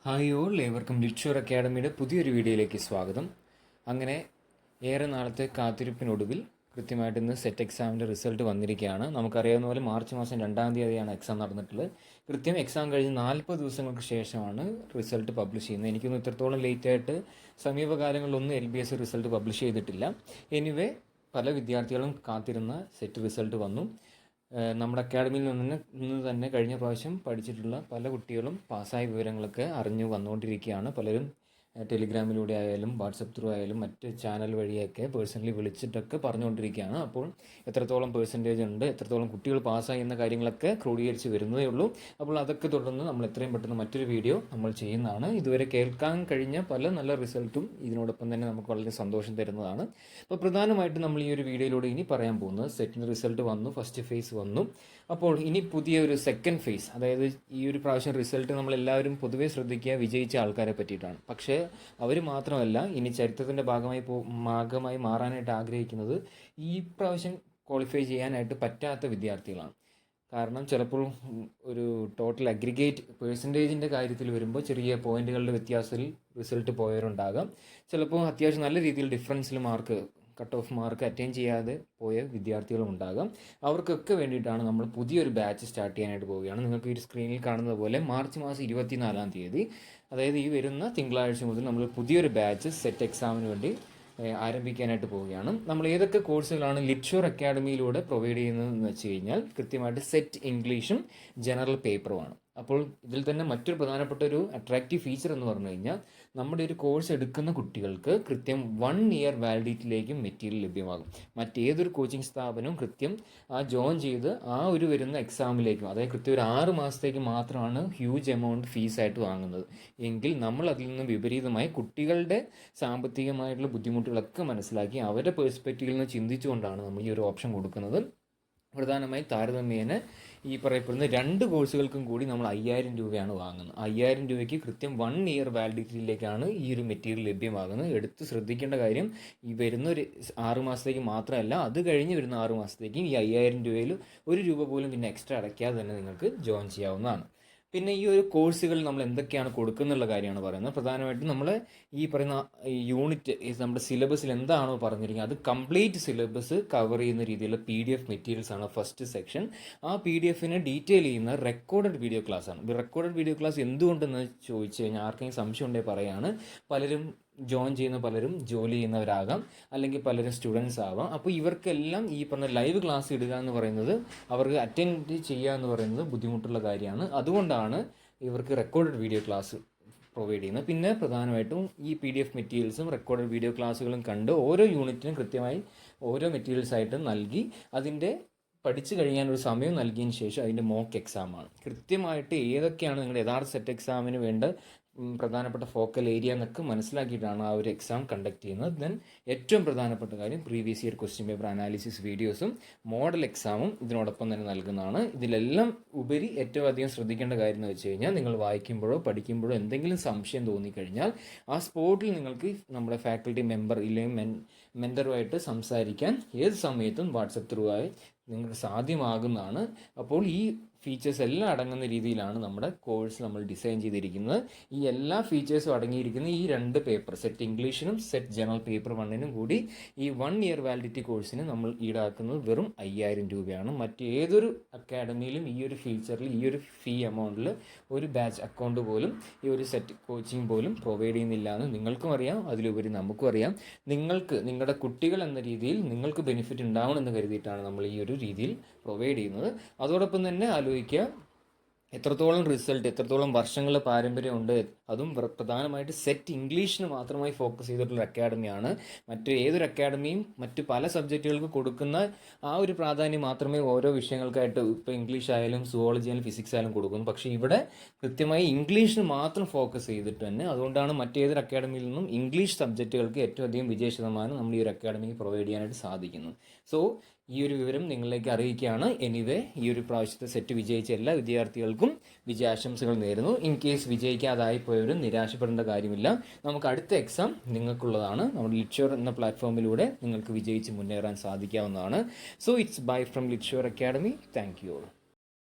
Hi all, ഏവർക്കും ലിറ്റ്ഷോർ അക്കാഡമിയുടെ പുതിയൊരു വീഡിയോയിലേക്ക് സ്വാഗതം. അങ്ങനെ ഏറെ നാളത്തെ കാത്തിരിപ്പിനൊടുവിൽ കൃത്യമായിട്ട് ഇന്ന് സെറ്റ് എക്സാമിൻ്റെ റിസൾട്ട് വന്നിരിക്കുകയാണ്. നമുക്കറിയാവുന്ന പോലെ മാർച്ച് മാസം 2-ാം തീയതിയാണ് എക്സാം നടന്നിട്ടുള്ളത്. കൃത്യം എക്സാം കഴിഞ്ഞ് 40 ദിവസങ്ങൾക്ക് ശേഷമാണ് റിസൾട്ട് പബ്ലിഷ് ചെയ്യുന്നത്. എനിക്കൊന്നും ഇത്രത്തോളം ലേറ്റായിട്ട് സമീപകാലങ്ങളിലൊന്നും LBS റിസൾട്ട് പബ്ലിഷ് ചെയ്തിട്ടില്ല. എനിവേ, പല വിദ്യാർത്ഥികളും കാത്തിരുന്ന സെറ്റ് റിസൾട്ട് വന്നു. നമ്മുടെ അക്കാഡമിയിൽ നിന്ന് തന്നെ കഴിഞ്ഞ പ്രാവശ്യം പഠിച്ചിട്ടുള്ള പല കുട്ടികളും പാസ്സായ വിവരങ്ങളൊക്കെ അറിഞ്ഞു വന്നുകൊണ്ടിരിക്കുകയാണ്. പലരും ടെലിഗ്രാമിലൂടെ ആയാലും വാട്സപ്പ് ത്രൂ ആയാലും മറ്റ് ചാനൽ വഴിയൊക്കെ പേഴ്സണലി വിളിച്ചിട്ടൊക്കെ പറഞ്ഞുകൊണ്ടിരിക്കുകയാണ്. അപ്പോൾ എത്രത്തോളം പേഴ്സൻറ്റേജ് ഉണ്ട്, എത്രത്തോളം കുട്ടികൾ പാസ്സായി എന്ന കാര്യങ്ങളൊക്കെ ക്രോഡീകരിച്ച് വരുന്നതേ ഉള്ളൂ. അപ്പോൾ അതൊക്കെ തുടർന്ന് നമ്മൾ എത്രയും പെട്ടെന്ന് മറ്റൊരു വീഡിയോ നമ്മൾ ചെയ്യുന്നതാണ്. ഇതുവരെ കേൾക്കാൻ കഴിഞ്ഞ പല നല്ല റിസൾട്ടും ഇതിനോടൊപ്പം തന്നെ നമുക്ക് വളരെ സന്തോഷം തരുന്നതാണ്. അപ്പോൾ പ്രധാനമായിട്ടും നമ്മൾ ഈ ഒരു വീഡിയോയിലൂടെ ഇനി പറയാൻ പോകുന്നത് സെറ്റിന് റിസൾട്ട് വന്നു, ഫസ്റ്റ് ഫേസ് വന്നു. അപ്പോൾ ഇനി പുതിയ ഒരു സെക്കൻഡ് ഫേസ്, അതായത് ഈ ഒരു പ്രാവശ്യം റിസൾട്ട് നമ്മളെല്ലാവരും പൊതുവേ ശ്രദ്ധിക്കുക വിജയിച്ച ആൾക്കാരെ പറ്റിയിട്ടാണ്. പക്ഷേ അവർ മാത്രമല്ല, ഇനി ചരിത്രത്തിൻ്റെ ഭാഗമായി മാറാനായിട്ട് ആഗ്രഹിക്കുന്നത് ഈ പ്രാവശ്യം ക്വാളിഫൈ ചെയ്യാനായിട്ട് പറ്റാത്ത വിദ്യാർത്ഥികളാണ്. കാരണം ചിലപ്പോൾ ഒരു ടോട്ടൽ അഗ്രിഗേറ്റ് പേഴ്സൻറ്റേജിൻ്റെ കാര്യത്തിൽ വരുമ്പോൾ ചെറിയ പോയിന്റുകളുടെ വ്യത്യാസത്തിൽ റിസൾട്ട് പോയവരുണ്ടാകാം. ചിലപ്പോൾ അത്യാവശ്യം നല്ല രീതിയിൽ ഡിഫറൻസിൽ mark, cut off mark attain ചെയ്യാതെ പോയ വിദ്യാർത്ഥികളും ഉണ്ടാകാം. അവർക്കൊക്കെ വേണ്ടിയിട്ടാണ് നമ്മൾ പുതിയൊരു ബാച്ച് സ്റ്റാർട്ട് ചെയ്യാനായിട്ട് പോവുകയാണ്. നിങ്ങൾക്ക് ഈ സ്ക്രീനിൽ കാണുന്നത് പോലെ മാർച്ച് മാസം 24-ാം തീയതി, അതായത് ഈ വരുന്ന തിങ്കളാഴ്ച മുതൽ നമ്മൾ പുതിയൊരു ബാച്ച് സെറ്റ് എക്സാമിന് വേണ്ടി ആരംഭിക്കാനായിട്ട് പോവുകയാണ്. നമ്മൾ ഏതൊക്കെ കോഴ്സുകളാണ് ലിറ്റ്ഷോർ അക്കാഡമിയിലൂടെ പ്രൊവൈഡ് ചെയ്യുന്നതെന്ന് വെച്ച് കഴിഞ്ഞാൽ കൃത്യമായിട്ട് സെറ്റ് ഇംഗ്ലീഷും ജനറൽ പേപ്പറുമാണ്. അപ്പോൾ ഇതിൽ തന്നെ മറ്റൊരു പ്രധാനപ്പെട്ട ഒരു അട്രാക്റ്റീവ് ഫീച്ചർ എന്ന് പറഞ്ഞു കഴിഞ്ഞാൽ നമ്മുടെ ഒരു കോഴ്സ് എടുക്കുന്ന കുട്ടികൾക്ക് കൃത്യം 1 ഇയർ വാലിഡിറ്റിയിലേക്കും മെറ്റീരിയൽ ലഭ്യമാകും. മറ്റേതൊരു കോച്ചിങ് സ്ഥാപനവും കൃത്യം ജോയിൻ ചെയ്ത് ആ ഒരു വരുന്ന എക്സാമിലേക്കും, അതായത് കൃത്യം ഒരു 6 മാസത്തേക്ക് മാത്രമാണ് ഹ്യൂജ് എമൗണ്ട് ഫീസായിട്ട് വാങ്ങുന്നത്. എങ്കിൽ നമ്മൾ അതിൽ നിന്ന് വിപരീതമായി കുട്ടികളുടെ സാമ്പത്തികമായിട്ടുള്ള ബുദ്ധിമുട്ടുകളൊക്കെ മനസ്സിലാക്കി അവരുടെ പേഴ്സ്പെക്റ്റീവിൽ നിന്ന് ചിന്തിച്ചുകൊണ്ടാണ് നമ്മൾ ഈ ഒരു ഓപ്ഷൻ കൊടുക്കുന്നത്. പ്രധാനമായും താരതമ്യേന ഈ പറയപ്പെടുന്ന 2 കോഴ്സുകൾക്കും കൂടി നമ്മൾ 5000 രൂപയാണ് വാങ്ങുന്നത്. 5000 രൂപയ്ക്ക് കൃത്യം 1 ഇയർ വാലിഡിറ്റിയിലേക്കാണ് ഈ ഒരു മെറ്റീരിയൽ ലഭ്യമാകുന്നത്. എടുത്ത് ശ്രദ്ധിക്കേണ്ട കാര്യം, ഈ വരുന്ന ഒരു 6 മാസത്തേക്ക് മാത്രമല്ല, അത് കഴിഞ്ഞ് വരുന്ന 6 മാസത്തേക്കും ഈ 5000 രൂപയിൽ 1 രൂപ പോലും പിന്നെ എക്സ്ട്രാ അടയ്ക്കാതെ തന്നെ നിങ്ങൾക്ക് ജോയിൻ ചെയ്യാവുന്നതാണ്. പിന്നെ ഈ ഒരു കോഴ്സുകൾ നമ്മൾ എന്തൊക്കെയാണ് കൊടുക്കുന്നുള്ള കാര്യമാണ് പറയുന്നത്. പ്രധാനമായിട്ടും നമ്മൾ ഈ പറയുന്ന യൂണിറ്റ്, നമ്മുടെ സിലബസിൽ എന്താണോ പറഞ്ഞിരിക്കുന്നത് അത് കംപ്ലീറ്റ് സിലബസ് കവർ ചെയ്യുന്ന രീതിയിലുള്ള PDF മെറ്റീരിയൽസ് ആണ് ഫസ്റ്റ് സെക്ഷൻ. ആ PDFനെ ഡീറ്റെയിൽ ചെയ്യുന്ന റെക്കോർഡഡ് വീഡിയോ ക്ലാസ് ആണ്. റെക്കോർഡഡ് വീഡിയോ ക്ലാസ് എന്തുകൊണ്ടെന്ന് ചോദിച്ചു കഴിഞ്ഞാൽ ആർക്കെങ്കിലും സംശയം ഉണ്ടെങ്കിൽ പറയാണ്. പലരും ജോയിൻ ചെയ്യുന്ന പലരും ജോലി ചെയ്യുന്നവരാകാം, അല്ലെങ്കിൽ പലരും സ്റ്റുഡൻസ് ആവാം. അപ്പോൾ ഇവർക്കെല്ലാം ഈ പറഞ്ഞ ലൈവ് ക്ലാസ് ഇടുക എന്ന് പറയുന്നത്, അവർക്ക് അറ്റൻഡ് ചെയ്യുക എന്ന് പറയുന്നത് ബുദ്ധിമുട്ടുള്ള കാര്യമാണ്. അതുകൊണ്ടാണ് ഇവർക്ക് റെക്കോർഡഡ് വീഡിയോ ക്ലാസ് പ്രൊവൈഡ് ചെയ്യുന്നത്. പിന്നെ പ്രധാനമായിട്ടും ഈ PDF മെറ്റീരിയൽസും റെക്കോർഡഡ് വീഡിയോ ക്ലാസ്സുകളും കണ്ട് ഓരോ യൂണിറ്റിനും കൃത്യമായി ഓരോ മെറ്റീരിയൽസ് ആയിട്ട് നൽകി അതിൻ്റെ പഠിച്ചു കഴിയാൻ ഒരു സമയം നൽകിയതിന് ശേഷം അതിൻ്റെ മോക്ക് എക്സാമാണ്. കൃത്യമായിട്ട് ഏതൊക്കെയാണ് നിങ്ങളുടെ യഥാർത്ഥ സെറ്റ് എക്സാമിന് വേണ്ട പ്രധാനപ്പെട്ട ഫോക്കൽ ഏരിയ എന്നൊക്കെ മനസ്സിലാക്കിയിട്ടാണ് ആ ഒരു എക്സാം കണ്ടക്ട് ചെയ്യുന്നത്. ദെൻ ഏറ്റവും പ്രധാനപ്പെട്ട കാര്യം, previous year question paper analysis വീഡിയോസും മോഡൽ എക്സാമും ഇതിനോടൊപ്പം തന്നെ നൽകുന്നതാണ്. ഇതിലെല്ലാം ഉപരി ഏറ്റവും അധികം ശ്രദ്ധിക്കേണ്ട കാര്യം എന്ന് വെച്ച് കഴിഞ്ഞാൽ, നിങ്ങൾ വായിക്കുമ്പോഴോ പഠിക്കുമ്പോഴോ എന്തെങ്കിലും സംശയം തോന്നിക്കഴിഞ്ഞാൽ ആ സ്പോട്ടിൽ നിങ്ങൾക്ക് നമ്മുടെ ഫാക്കൽറ്റി മെമ്പർ ഇല്ലെങ്കിൽ മെൻറ്ററുമായിട്ട് സംസാരിക്കാൻ ഏത് സമയത്തും വാട്സപ്പ് ത്രൂ ആയി നിങ്ങൾക്ക് സാധ്യമാകുന്നതാണ്. അപ്പോൾ ഈ ഫീച്ചേഴ്സ് എല്ലാം അടങ്ങുന്ന രീതിയിലാണ് നമ്മുടെ കോഴ്സ് നമ്മൾ ഡിസൈൻ ചെയ്തിരിക്കുന്നത്. ഈ എല്ലാ ഫീച്ചേഴ്സും അടങ്ങിയിരിക്കുന്ന ഈ 2 പേപ്പർ, സെറ്റ് ഇംഗ്ലീഷിനും സെറ്റ് ജനറൽ പേപ്പർ 1നും കൂടി ഈ 1 ഇയർ വാലിഡിറ്റി കോഴ്സിന് നമ്മൾ ഈടാക്കുന്നത് വെറും 5000 രൂപയാണ്. മറ്റേതൊരു അക്കാഡമിയിലും ഈ ഒരു ഫീച്ചറിൽ, ഈ ഒരു ഫീ എമൗണ്ടിൽ ഒരു ബാച്ച് അക്കൗണ്ട് പോലും, ഈ ഒരു സെറ്റ് കോച്ചിങ് പോലും പ്രൊവൈഡ് ചെയ്യുന്നില്ല എന്ന് നിങ്ങൾക്കും അറിയാം, അതിലുപരി നമുക്കും അറിയാം. നിങ്ങൾക്ക്, നിങ്ങളുടെ കുട്ടികൾ എന്ന രീതിയിൽ നിങ്ങൾക്ക് ബെനിഫിറ്റ് ഉണ്ടാവണമെന്ന് കരുതിയിട്ടാണ് നമ്മൾ ഈ ഒരു രീതിയിൽ പ്രൊവൈഡ് ചെയ്യുന്നത്. അതോടൊപ്പം തന്നെ ആലോചിക്കുക, എത്രത്തോളം റിസൾട്ട്, എത്രത്തോളം വർഷങ്ങളുടെ പാരമ്പര്യമുണ്ട്. അതും പ്രധാനമായിട്ട് സെറ്റ് ഇംഗ്ലീഷിന് മാത്രമായി ഫോക്കസ് ചെയ്തിട്ടുള്ള അക്കാഡമിയാണ്. മറ്റ് ഏതൊരു അക്കാഡമിയും മറ്റ് പല സബ്ജക്റ്റുകൾക്ക് കൊടുക്കുന്ന ആ ഒരു പ്രാധാന്യം മാത്രമേ ഓരോ വിഷയങ്ങൾക്കായിട്ട്, ഇപ്പോൾ ഇംഗ്ലീഷ് ആയാലും സുവോളജി ആയാലും ഫിസിക്സ് ആയാലും കൊടുക്കുന്നു. പക്ഷേ ഇവിടെ കൃത്യമായി ഇംഗ്ലീഷിന് മാത്രം ഫോക്കസ് ചെയ്തിട്ട് തന്നെ, അതുകൊണ്ടാണ് മറ്റേതൊരു അക്കാഡമിയിൽ നിന്നും ഇംഗ്ലീഷ് സബ്ജക്റ്റുകൾക്ക് ഏറ്റവും അധികം വിജയ ശതമാനം നമ്മൾ ഈ ഒരു അക്കാഡമിക്ക് പ്രൊവൈഡ് ചെയ്യാനായിട്ട് സാധിക്കുന്നു. സോ ഈ ഒരു വിവരം നിങ്ങളിലേക്ക് അറിയിക്കുകയാണ്. എനിവേ, ഈ ഒരു പ്രാവശ്യത്തെ സെറ്റ് വിജയിച്ച എല്ലാ വിദ്യാർത്ഥികൾക്കും വിജയാശംസകൾ നേരുന്നു. ഇൻ കേസ് വിജയിക്കാതായി പോയവരും നിരാശപ്പെടേണ്ട കാര്യമില്ല. നമുക്ക് അടുത്ത എക്സാം നിങ്ങൾക്കുള്ളതാണ്. നമ്മുടെ ലിറ്റ്ഷോർ എന്ന പ്ലാറ്റ്ഫോമിലൂടെ നിങ്ങൾക്ക് വിജയിച്ച് മുന്നേറാൻ സാധിക്കാവുന്നതാണ്. So it's bye from Litshore academy. Thank you all.